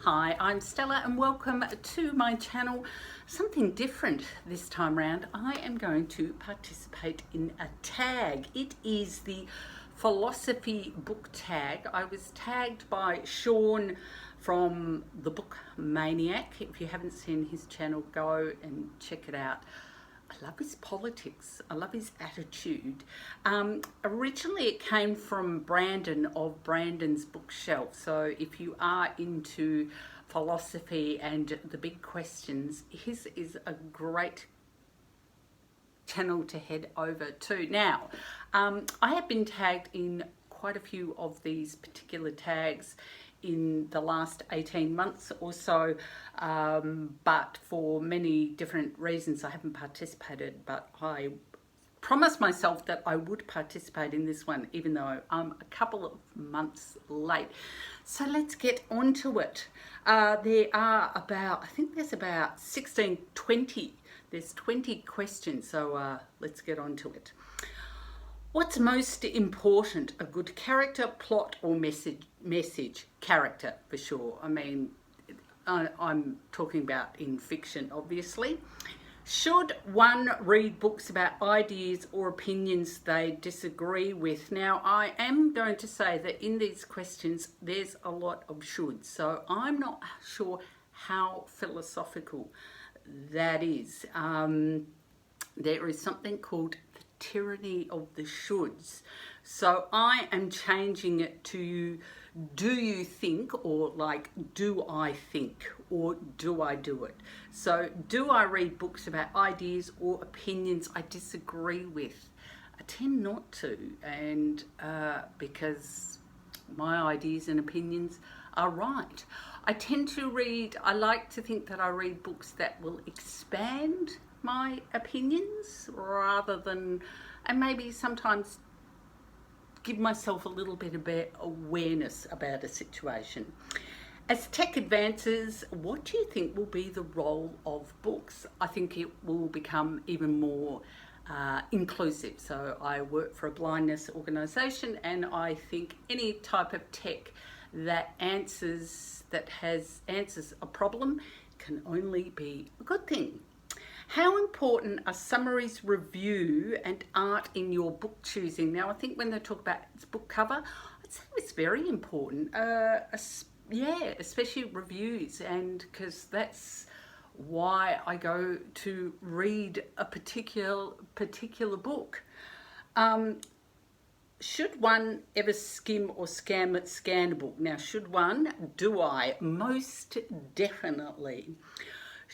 Hi, I'm Stella and welcome to my channel. Something different this time round. I am going to participate in a tag. It is the philosophy book tag. I was tagged by Sean from the Book Maniac. If you haven't seen his channel, go and check it out. I love his politics. I love his attitude. Originally, it came from Brandon of Brandon's Bookshelf. So if you are into philosophy and the big questions, his is a great channel to head over to. Now, I have been tagged in quite a few of these particular tags in the last 18 months or so, but for many different reasons I haven't participated, but I promised myself that I would participate in this one, even though I'm a couple of months late. So let's get on to it. There are about, I think there's about 20. There's 20 questions, so let's get on to it. What's most important? A good character, plot, or message? Character, for sure. I mean, I'm talking about in fiction, obviously. Should one read books about ideas or opinions they disagree with? Now, I am going to say that in these questions, there's a lot of shoulds. So I'm not sure how philosophical that is. There is something called tyranny of the shoulds. So I am changing it to do you think, or like do I think, or do I do it? So do I read books about ideas or opinions I disagree with? I tend not to, and because my ideas and opinions are right. I like to think that I read books that will expand my opinions rather than, and maybe sometimes give myself a little bit of awareness about a situation. As tech advances, what do you think will be the role of books? I think it will become even more inclusive. So I work for a blindness organisation, and I think any type of tech that has answers a problem can only be a good thing. How important are summaries, review, and art in your book choosing? Now, I think when they talk about its book cover, I'd say it's very important. Yeah, especially reviews, and because that's why I go to read a particular book. Should one ever skim or scan a book? Now, should one? Do I? Most definitely.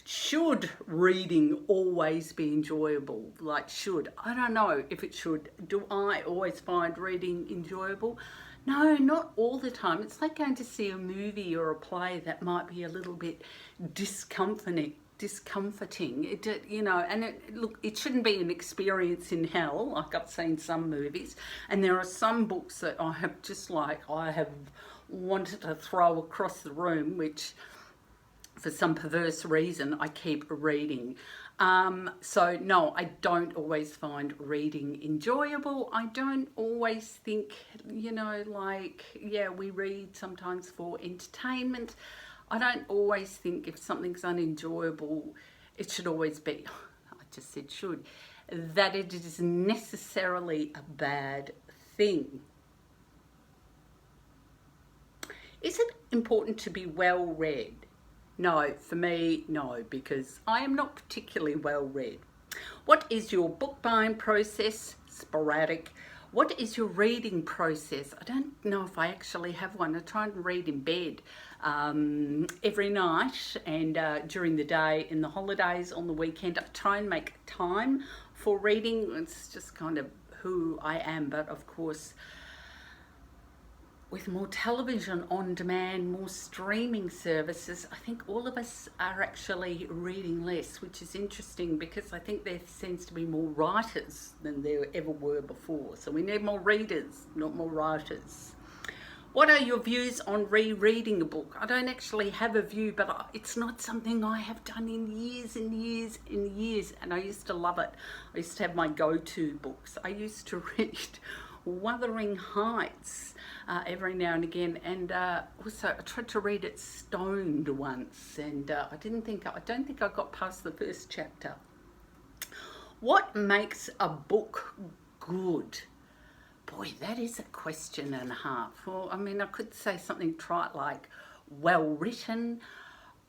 Should reading always be enjoyable? Like, should? I don't know if it should. Do I always find reading enjoyable? No, not all the time. It's like going to see a movie or a play that might be a little bit discomforting. It shouldn't be an experience in hell. Like, I've seen some movies, and there are some books that I have wanted to throw across the room, which for some perverse reason I keep reading. So no, I don't always find reading enjoyable. I don't always think, we read sometimes for entertainment. I don't always think if something's unenjoyable, it should always be, I just said should, that it is necessarily a bad thing. Is it important to be well read? No, for me, no, because I am not particularly well read. What is your book buying process? Sporadic. What is your reading process? I don't know if I actually have one. I try and read in bed every night, and during the day, in the holidays, on the weekend, I try and make time for reading. It's just kind of who I am, but of course, with more television on demand, more streaming services, I think all of us are actually reading less, which is interesting because I think there seems to be more writers than there ever were before. So we need more readers, not more writers. What are your views on rereading a book? I don't actually have a view, but it's not something I have done in years and years and years, and I used to love it. I used to have my go-to books. I used to read Wuthering Heights every now and again, and also I tried to read it stoned once, and I don't think I got past the first chapter. What makes a book good? Boy, that is a question and a half. Well, I mean, I could say something trite like well written.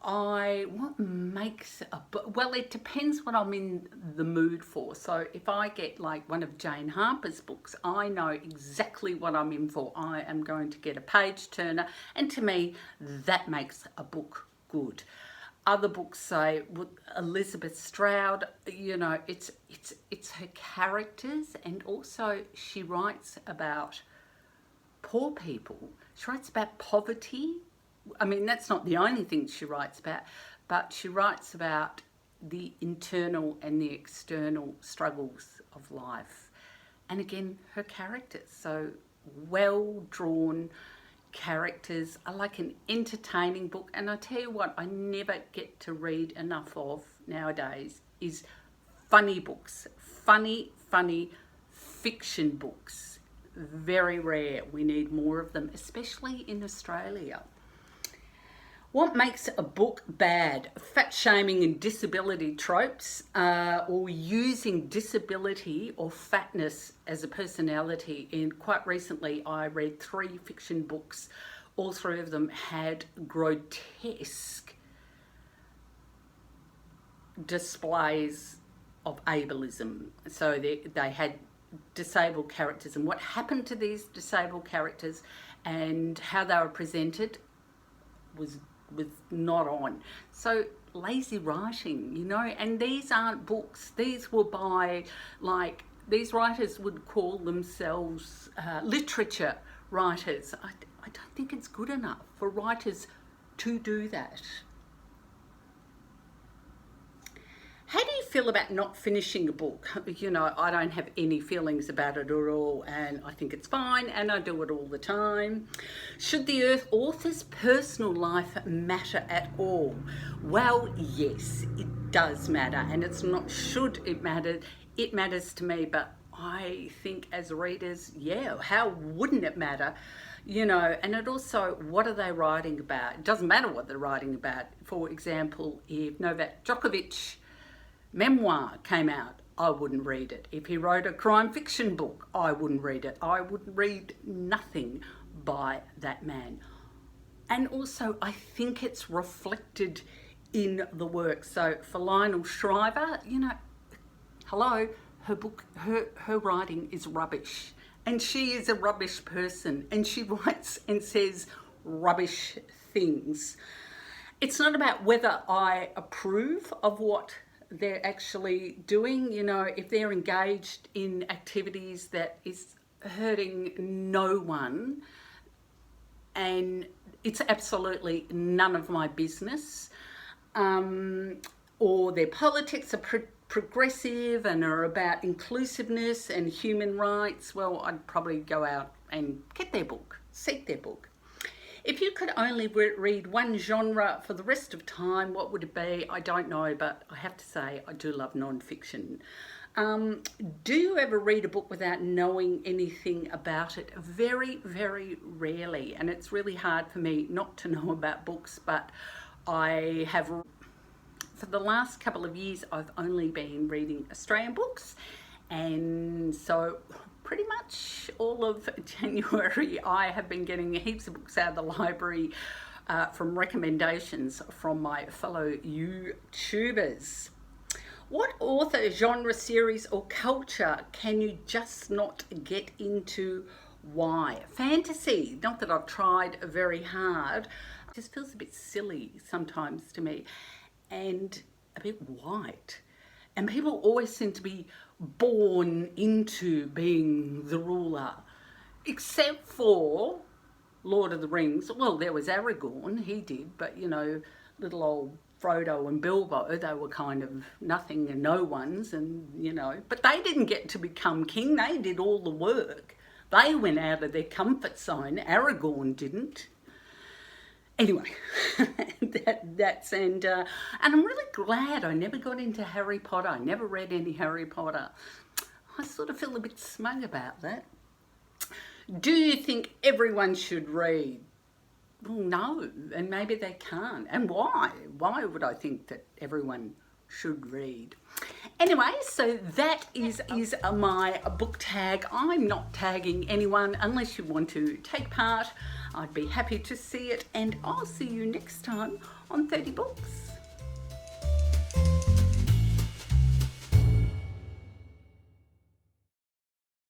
What makes a book? Well, it depends what I'm in the mood for. So if I get like one of Jane Harper's books, I know exactly what I'm in for. I am going to get a page turner, and to me, that makes a book good. Other books say with Elizabeth Stroud, you know, it's her characters, and also she writes about poor people. She writes about poverty. I mean, that's not the only thing she writes about, but she writes about the internal and the external struggles of life. And again, her characters. So well drawn characters. I like an entertaining book, and I tell you what I never get to read enough of nowadays is funny books. Funny fiction books. Very rare. We need more of them, especially in Australia. What makes a book bad? Fat shaming and disability tropes, or using disability or fatness as a personality. And quite recently I read 3 fiction books. All 3 of them had grotesque displays of ableism. So they had disabled characters, and what happened to these disabled characters and how they were presented was not on. So lazy writing, you know, and these aren't books. These were by, like, these writers would call themselves literature writers. I don't think it's good enough for writers to do that. How do you feel about not finishing a book? You know, I don't have any feelings about it at all, and I think it's fine, and I do it all the time. Should the author's personal life matter at all? Well, yes, it does matter, and it's not should it matter. It matters to me, but I think as readers, yeah, how wouldn't it matter? You know, and it also, what are they writing about? It doesn't matter what they're writing about. For example, if Novak Djokovic memoir came out, I wouldn't read it. If he wrote a crime fiction book, I wouldn't read it. I would read nothing by that man. And also, I think it's reflected in the work. So for Lionel Shriver, you know, hello, her book, her writing is rubbish. And she is a rubbish person, and she writes and says rubbish things. It's not about whether I approve of what they're actually doing. You know, if they're engaged in activities that is hurting no one, and it's absolutely none of my business, or their politics are progressive and are about inclusiveness and human rights, well, I'd probably go out and get their book, seek their book. If you could only read one genre for the rest of time, what would it be? I don't know, but I have to say I do love non-fiction. Do you ever read a book without knowing anything about it? Very, very rarely. And it's really hard for me not to know about books, but I have, for the last couple of years, I've only been reading Australian books. And so pretty much all of January, I have been getting heaps of books out of the library from recommendations from my fellow YouTubers. What author, genre, series or culture can you just not get into? Why? Fantasy. Not that I've tried very hard. It just feels a bit silly sometimes to me, and a bit white. And people always seem to be born into being the ruler, except for Lord of the Rings. Well, there was Aragorn, he did, but you know, little old Frodo and Bilbo, they were kind of nothing and no ones, and you know, but they didn't get to become king. They did all the work. They went out of their comfort zone. Aragorn didn't. Anyway, and I'm really glad I never got into Harry Potter. I never read any Harry Potter. I sort of feel a bit smug about that. Do you think everyone should read? Well, no, and maybe they can't. And why? Why would I think that everyone should read? Anyway, so that is my book tag. I'm not tagging anyone unless you want to take part. I'd be happy to see it, and I'll see you next time on 30 Books.